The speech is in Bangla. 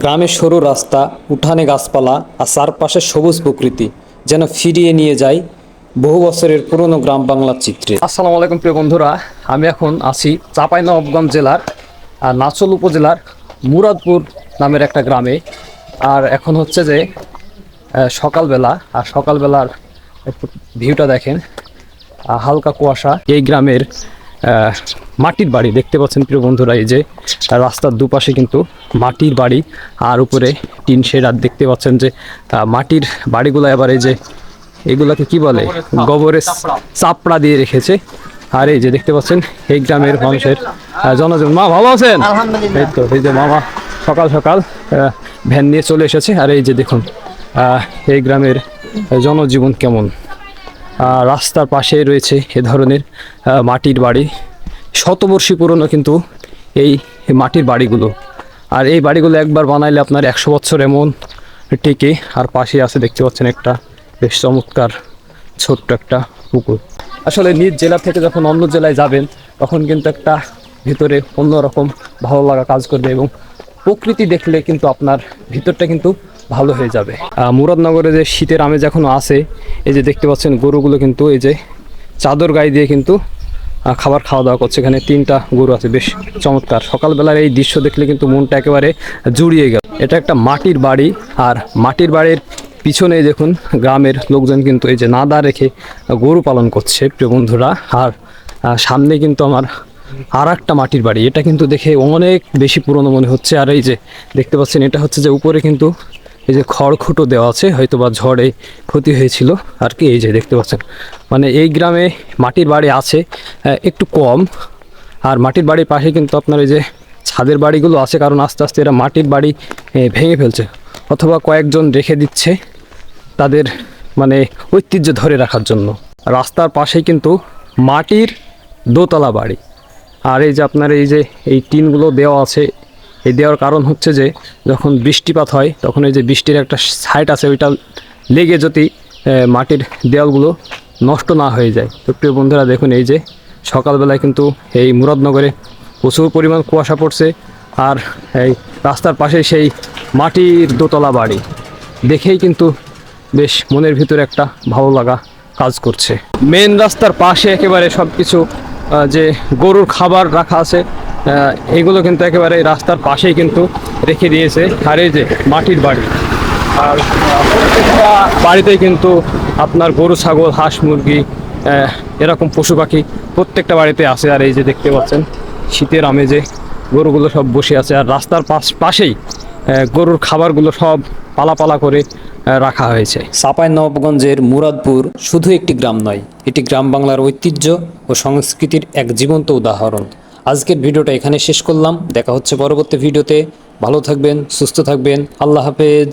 গ্রামের সরু রাস্তা, উঠানে গাছপালা আর চারপাশে সবুজ প্রকৃতি যেন ফিরিয়ে নিয়ে যায় বহু বছরের পুরনো গ্রাম বাংলার চিত্রে। আসসালামু আলাইকুম প্রিয় বন্ধুরা, আমি এখন আছি চাঁপাইনবাবগঞ্জ জেলার নাচল উপজেলার মুরাদপুর নামের একটা গ্রামে। আর এখন হচ্ছে যে সকালবেলা, আর সকালবেলার ভিউটা দেখেন, হালকা কুয়াশা। এই গ্রামের মাটির বাড়ি দেখতে পাচ্ছেন প্রিয় বন্ধুরা, এই যে রাস্তার দুপাশে কিন্তু মাটির বাড়ি আর উপরে টিন শেড। আর দেখতে পাচ্ছেন যে মাটির বাড়িগুলো এবার এই যে এগুলাকে কি বলে, গোবরের চাপড়া দিয়ে রেখেছে। আর এই যে দেখতে পাচ্ছেন এই গ্রামের মানুষের জনজীবন। মা ভালো আছেন? এই তো এই যে মামা সকাল সকাল ভ্যান নিয়ে চলে এসেছে। আর এই যে দেখুন এই গ্রামের জনজীবন কেমন। রাস্তার পাশে রয়েছে এ ধরনের মাটির বাড়ি, শতবর্ষী পুরনো কিন্তু এই মাটির বাড়িগুলো। আর এই বাড়িগুলো একবার বানাইলে আপনার 100 বছর এমন টিকে। আর পাশে আছে দেখতে পাচ্ছেন একটা বেশ চমৎকার ছোট্ট একটা পুকুর। আসলে নিজ জেলা থেকে যখন অন্য জেলায় যাবেন তখন কিন্তু একটা ভিতরে অন্যরকম ভালো লাগা কাজ করবে, এবং প্রকৃতি দেখলে কিন্তু আপনার ভিতরটা কিন্তু ভালো হয়ে যাবে। মুরাদনগরে যে শীতের আমেজ এখনও আছে, এই যে দেখতে পাচ্ছেন গরুগুলো কিন্তু এই যে চাদর গায়ে দিয়ে কিন্তু খাবার খাওয়া দাওয়া করছে। এখানে 3টা গরু আছে, বেশ চমৎকার। সকালবেলার এই দৃশ্য দেখলে কিন্তু মনটা একেবারে জুড়িয়ে গেল। এটা একটা মাটির বাড়ি, আর মাটির বাড়ির পিছনে দেখুন গ্রামের লোকজন কিন্তু এই যে নাদা রেখে গরু পালন করছে প্রিয় বন্ধুরা। আর সামনে কিন্তু আমার আর একটা মাটির বাড়ি, এটা কিন্তু দেখে অনেক বেশি পুরনো মনে হচ্ছে। আর এই যে দেখতে পাচ্ছেন এটা হচ্ছে যে উপরে কিন্তু এই যে খড়খুঁটো দেওয়া আছে, হয়তো বা ঝড়ে ক্ষতি হয়েছিল আর কি। এই যে দেখতে পাচ্ছেন মানে এই গ্রামে মাটির বাড়ি আছে একটু কম। আর মাটির বাড়ির পাশে কিন্তু আপনার এই যে ছাদের বাড়িগুলো আছে, কারণ আস্তে আস্তে এরা মাটির বাড়ি ভেঙে ফেলছে, অথবা কয়েকজন রেখে দিচ্ছে তাদের মানে ঐতিহ্য ধরে রাখার জন্য। রাস্তার পাশেই কিন্তু মাটির দোতলা বাড়ি। আর এই যে আপনার এই যে এই টিনগুলো দেওয়া আছে, এই দেওয়ার কারণ হচ্ছে যে যখন বৃষ্টিপাত হয় তখন এই যে বৃষ্টির একটা সাইড আছে, ওইটা লেগে যদি মাটির দেওয়ালগুলো নষ্ট না হয়ে যায়। তো প্রিয় বন্ধুরা দেখুন এই যে সকালবেলায় কিন্তু এই মুরাদনগরে প্রচুর পরিমাণ কুয়াশা পড়ছে। আর এই রাস্তার পাশে সেই মাটির দোতলা বাড়ি দেখেই কিন্তু বেশ মনের ভিতরে একটা ভালো লাগা কাজ করছে। মেন রাস্তার পাশে একেবারে সব কিছু যে গরুর খাবার রাখা আছে, এগুলো কিন্তু একেবারে রাস্তার পাশেই কিন্তু রেখে দিয়েছে। আর এই যে মাটির বাড়ি, আর প্রত্যেকটা বাড়িতেই কিন্তু আপনার গরু ছাগল হাঁস মুরগি এরকম পশু পাখি প্রত্যেকটা বাড়িতে আছে। আর এই যে দেখতে পাচ্ছেন শীতের আমেজে গরুগুলো সব বসে আছে, আর রাস্তার পাশেই গরুর খাবারগুলো সব পালা করে রাখা হয়েছে। চাঁপাইনবাবগঞ্জের মুরাদপুর শুধু একটি গ্রাম নয়, এটি গ্রাম বাংলার ঐতিহ্য ও সংস্কৃতির এক জীবন্ত উদাহরণ। আজকের ভিডিওটা এখানে শেষ করলাম, দেখা হচ্ছে পরবর্তী ভিডিওতে। ভালো থাকবেন, সুস্থ থাকবেন, আল্লাহ হাফেজ।